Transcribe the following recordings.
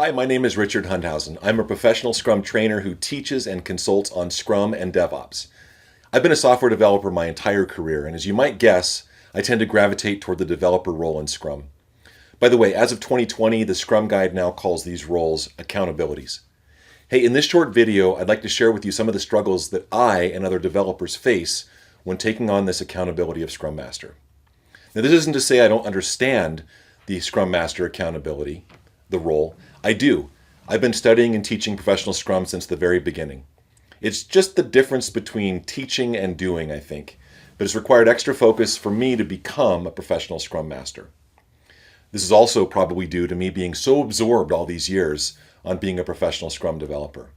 Hi, my name is Richard Hundhausen. I'm a professional Scrum trainer who teaches and consults on Scrum and DevOps. I've been a software developer my entire career, and as you might guess, I tend to gravitate toward the developer role in Scrum. By the way, as of 2020, the Scrum Guide now calls these roles accountabilities. Hey, in this short video, I'd like to share with you some of the struggles that I and other developers face when taking on this accountability of Scrum Master. Now, this isn't to say I don't understand the Scrum Master accountability, the role. I do. I've been studying and teaching professional Scrum since the very beginning. It's just the difference between teaching and doing, I think, but it's required extra focus for me to become a professional Scrum Master. This is also probably due to me being so absorbed all these years on being a professional Scrum developer.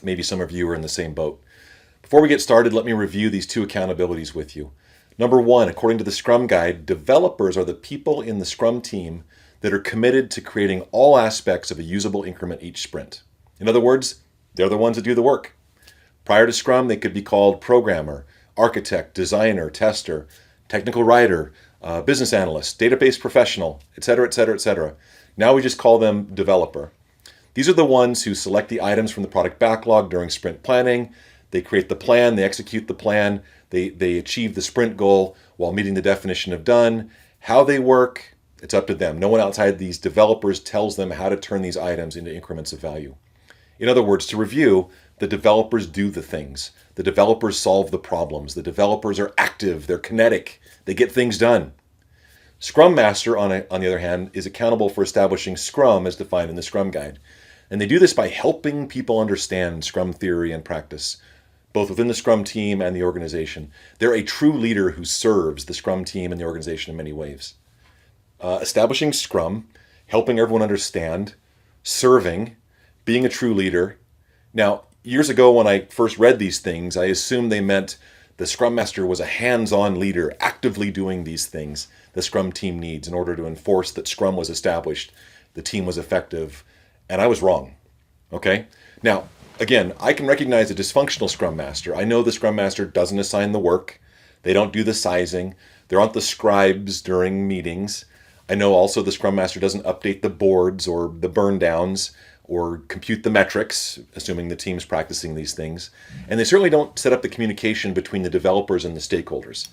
Maybe some of you are in the same boat. Before we get started, let me review these two accountabilities with you. Number one, according to the Scrum Guide, developers are the people in the Scrum team that are committed to creating all aspects of a usable increment each sprint. In other words, they're the ones that do the work. Prior to Scrum, they could be called programmer, architect, designer, tester, technical writer, business analyst, database professional, etc., etc., etc. Now we just call them developer. These are the ones who select the items from the product backlog during sprint planning. They create the plan, they execute the plan, they achieve the sprint goal while meeting the definition of done. How they work, it's up to them. No one outside these developers tells them how to turn these items into increments of value. In other words, to review, the developers do the things. The developers solve the problems. The developers are active, they're kinetic, they get things done. Scrum Master, on the other hand, is accountable for establishing Scrum as defined in the Scrum Guide. And they do this by helping people understand Scrum theory and practice, both within the Scrum team and the organization. They're a true leader who serves the Scrum team and the organization in many ways. Establishing Scrum, helping everyone understand, serving, being a true leader. Now, years ago when I first read these things, I assumed they meant the Scrum Master was a hands-on leader, actively doing these things the Scrum team needs in order to enforce that Scrum was established, the team was effective, and I was wrong. Okay? Now, again, I can recognize a dysfunctional Scrum Master. I know the Scrum Master doesn't assign the work. They don't do the sizing. There aren't the scribes during meetings. I know also the Scrum Master doesn't update the boards or the burn downs or compute the metrics, assuming the team's practicing these things. And they certainly don't set up the communication between the developers and the stakeholders.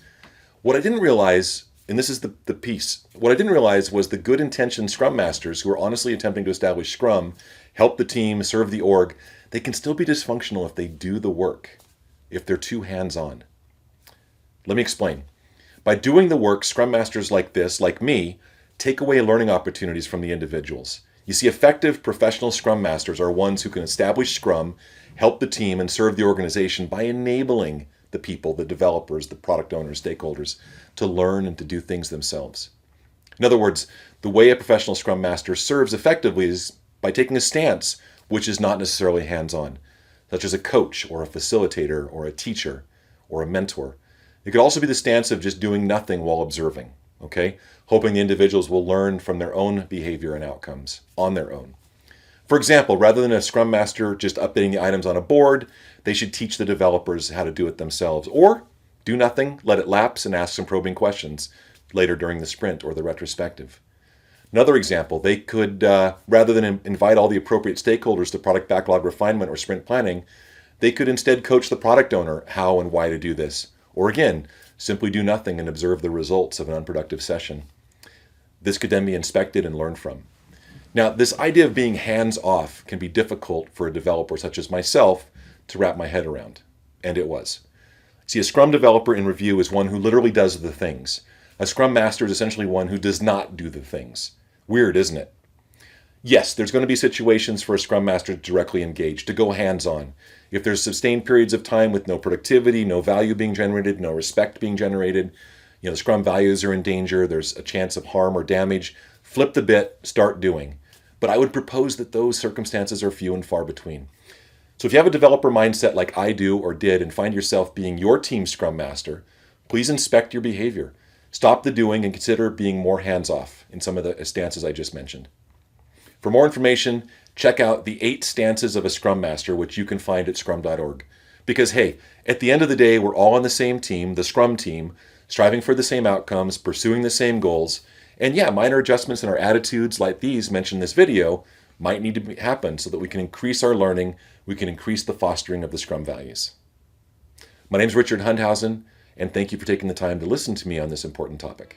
What I didn't realize, and this is the piece, what I didn't realize was the good intentioned Scrum Masters who are honestly attempting to establish Scrum, help the team, serve the org, they can still be dysfunctional if they do the work, if they're too hands-on. Let me explain. By doing the work, Scrum Masters like this, like me, take away learning opportunities from the individuals. You see, effective professional Scrum Masters are ones who can establish Scrum, help the team, and serve the organization by enabling the people, the developers, the product owners, stakeholders, to learn and to do things themselves. In other words, the way a professional Scrum Master serves effectively is by taking a stance which is not necessarily hands-on, such as a coach or a facilitator or a teacher or a mentor. It could also be the stance of just doing nothing while observing. Okay, hoping the individuals will learn from their own behavior and outcomes on their own. For example, rather than a Scrum Master just updating the items on a board, they should teach the developers how to do it themselves, or do nothing, let it lapse, and ask some probing questions later during the sprint or the retrospective. Another example, they could, rather than invite all the appropriate stakeholders to product backlog refinement or sprint planning, they could instead coach the product owner how and why to do this. Or again, simply do nothing and observe the results of an unproductive session. This could then be inspected and learned from. Now, this idea of being hands-off can be difficult for a developer such as myself to wrap my head around, and it was. See, a Scrum developer in review is one who literally does the things. A Scrum Master is essentially one who does not do the things. Weird, isn't it? Yes, there's going to be situations for a Scrum Master to directly engage, to go hands-on. If there's sustained periods of time with no productivity, no value being generated, no respect being generated, the Scrum values are in danger, there's a chance of harm or damage, flip the bit, start doing. But I would propose that those circumstances are few and far between. So if you have a developer mindset like I do or did and find yourself being your team's Scrum Master, please inspect your behavior. Stop the doing and consider being more hands-off in some of the stances I just mentioned. For more information, check out the 8 stances of a Scrum Master, which you can find at Scrum.org. Because hey, at the end of the day, we're all on the same team, the Scrum team, striving for the same outcomes, pursuing the same goals, And yeah, minor adjustments in our attitudes like these mentioned in this video might need to happen so that we can increase our learning, we can increase the fostering of the Scrum values. My name is Richard Hundhausen, and thank you for taking the time to listen to me on this important topic.